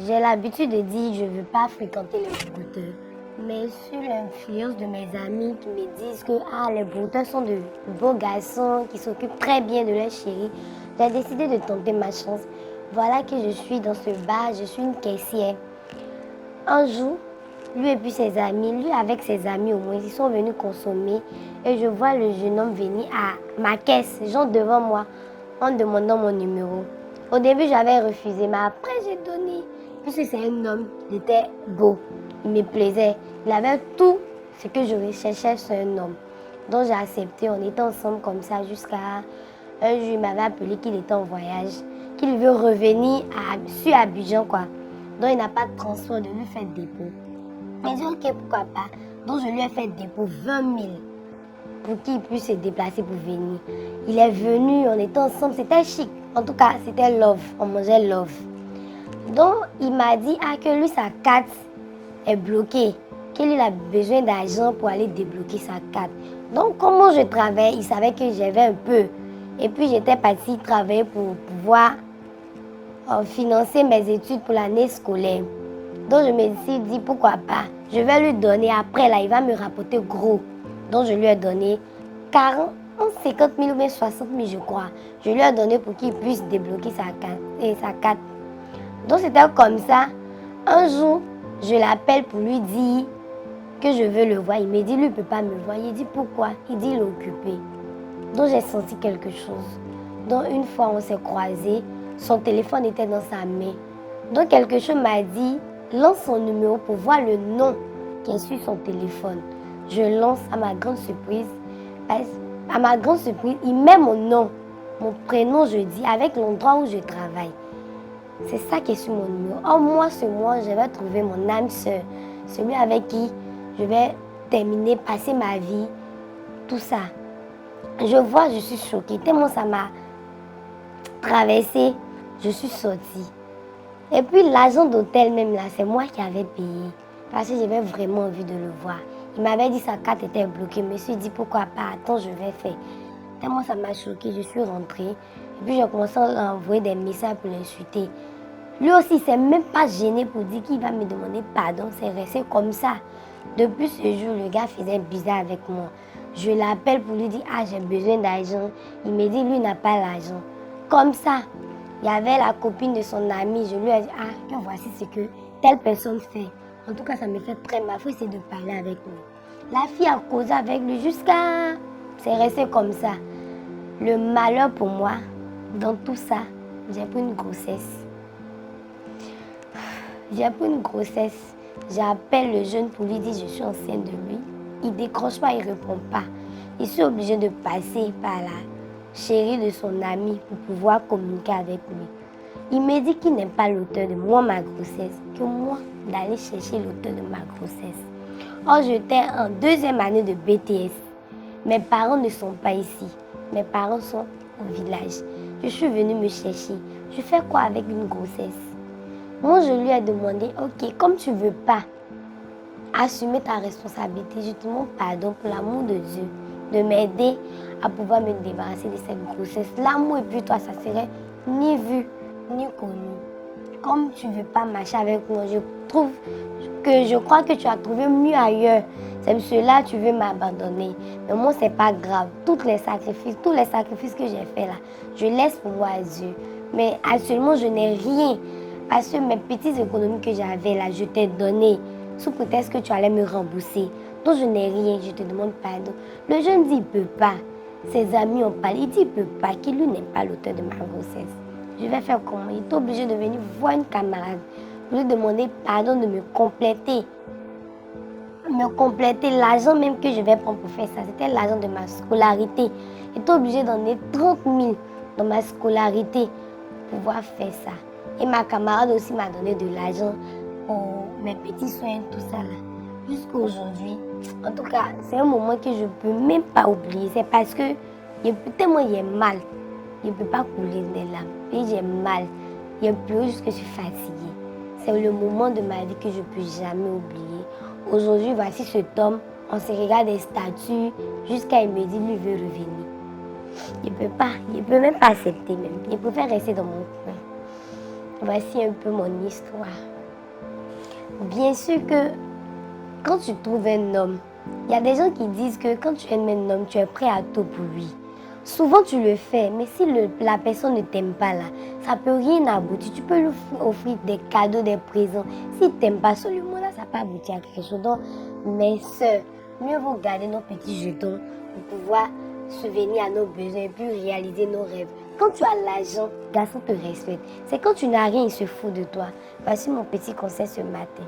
J'ai l'habitude de dire je ne veux pas fréquenter les brouteurs. Mais sur l'influence de mes amis qui me disent que les brouteurs sont de beaux garçons qui s'occupent très bien de leur chérie, j'ai décidé de tenter ma chance. Voilà que je suis dans ce bar, je suis une caissière. Un jour, lui et puis ses amis, lui avec ses amis au moins, ils sont venus consommer et je vois le jeune homme venir à ma caisse, genre devant moi, en demandant mon numéro. Au début, j'avais refusé, mais après, j'ai donné. Puisque c'est un homme, il était beau, il me plaisait, il avait tout ce que je recherchais sur un homme. Donc j'ai accepté, on était ensemble comme ça jusqu'à un jour, il m'avait appelé qu'il était en voyage, qu'il veut revenir sur Abidjan, quoi. Donc il n'a pas de transport, de lui faire dépôt. Mais j'ai dit ok, pourquoi pas. Donc je lui ai fait dépôt 20 000 pour qu'il puisse se déplacer pour venir. Il est venu, on était ensemble, c'était chic. En tout cas, c'était love, on mangeait love. Donc il m'a dit que lui, sa carte est bloquée, qu'il a besoin d'argent pour aller débloquer sa carte. Donc comment je travaille, il savait que j'avais un peu. Et puis j'étais partie travailler pour pouvoir financer mes études pour l'année scolaire. Donc je me suis dit pourquoi pas. Je vais lui donner après là, il va me rapporter gros. Donc je lui ai donné 40, 50 000 ou bien 60 000 je crois. Je lui ai donné pour qu'il puisse débloquer sa carte. Donc c'était comme ça. Un jour, je l'appelle pour lui dire que je veux le voir. Il me dit lui il ne peut pas me voir. Il dit pourquoi? Il dit il est occupé. Donc j'ai senti quelque chose. Donc une fois on s'est croisés, son téléphone était dans sa main. Donc quelque chose m'a dit lance son numéro pour voir le nom qui est sur son téléphone. Je lance à ma grande surprise. À ma grande surprise, il met mon nom, mon prénom, je dis, avec l'endroit où je travaille. C'est ça qui est sur mon numéro. Oh, moi, ce mois, je vais trouver mon âme sœur. Celui avec qui je vais terminer, passer ma vie, tout ça. Je vois, je suis choquée. Tellement ça m'a traversée, je suis sortie. Et puis l'agent d'hôtel même là, c'est moi qui avais payé. Parce que j'avais vraiment envie de le voir. Il m'avait dit que sa carte était bloquée. Je me suis dit pourquoi pas, attends, je vais faire. Tellement ça m'a choquée, je suis rentrée. Et puis j'ai commencé à envoyer des messages pour l'insulter. Lui aussi, il ne s'est même pas gêné pour dire qu'il va me demander pardon. C'est resté comme ça. Depuis ce jour, le gars faisait bizarre avec moi. Je l'appelle pour lui dire j'ai besoin d'argent. Il me dit lui n'a pas l'argent. Comme ça. Il y avait la copine de son ami. Je lui ai dit que voici ce que telle personne fait. En tout cas, ça me fait très mal. Il faut essayer de parler avec lui. La fille a causé avec lui jusqu'à... C'est resté comme ça. Le malheur pour moi, dans tout ça, j'ai pris une grossesse. J'appelle le jeune pour lui dire je suis enceinte de lui. Il ne décroche pas, il ne répond pas. Je suis obligée de passer par la chérie de son ami pour pouvoir communiquer avec lui. Il me dit qu'il n'aime pas l'auteur de ma grossesse, que moi d'aller chercher l'auteur de ma grossesse. Or, j'étais en 2e année de BTS. Mes parents ne sont pas ici. Mes parents sont au village. Je suis venue me chercher. Je fais quoi avec une grossesse? Moi, je lui ai demandé, ok, comme tu ne veux pas assumer ta responsabilité, je te demande pardon pour l'amour de Dieu, de m'aider à pouvoir me débarrasser de cette grossesse. L'amour et puis toi, ça serait ni vu, ni connu. Comme tu ne veux pas marcher avec moi, je crois que tu as trouvé mieux ailleurs. C'est cela que tu veux m'abandonner. Mais moi, ce n'est pas grave. Tous les sacrifices que j'ai faits là, je laisse pour moi à Dieu. Mais actuellement, je n'ai rien. Parce que mes petites économies que j'avais là, je t'ai donné sous prétexte que tu allais me rembourser. Donc je n'ai rien, je te demande pardon. Le jeune dit il ne peut pas. Ses amis ont parlé, il dit il ne peut pas, qu'il lui n'aime pas l'auteur de ma grossesse. Je vais faire comment? Il est obligé de venir voir une camarade pour lui demander pardon de me compléter. L'argent même que je vais prendre pour faire ça, c'était l'argent de ma scolarité. Il est obligé d'en donner 30 000 dans ma scolarité pour pouvoir faire ça. Et ma camarade aussi m'a donné de l'argent pour mes petits soins, tout ça là. Jusqu'à aujourd'hui. En tout cas, c'est un moment que je ne peux même pas oublier. C'est parce que tellement j'ai mal. Je ne peux pas couler des larmes. Et j'ai mal. Il y a plus juste que je suis fatiguée. C'est le moment de ma vie que je ne peux jamais oublier. Aujourd'hui, voici cet homme. On se regarde des statues jusqu'à il me dit lui veut revenir. Je ne peux même pas accepter même. Je préfère rester dans mon coin. Voici un peu mon histoire. Bien sûr que quand tu trouves un homme, il y a des gens qui disent que quand tu aimes un homme, tu es prêt à tout pour lui. Souvent tu le fais, mais si la personne ne t'aime pas là, ça peut rien aboutir. Tu peux lui offrir des cadeaux, des présents. S'il ne t'aime pas sur le moment là, ça peut aboutir à quelque chose. Donc, mes soeurs, mieux vaut garder nos petits jetons pour pouvoir subvenir à nos besoins et puis réaliser nos rêves. Quand tu as l'argent, garçon te respecte. C'est quand tu n'as rien, il se fout de toi. Voici mon petit conseil ce matin.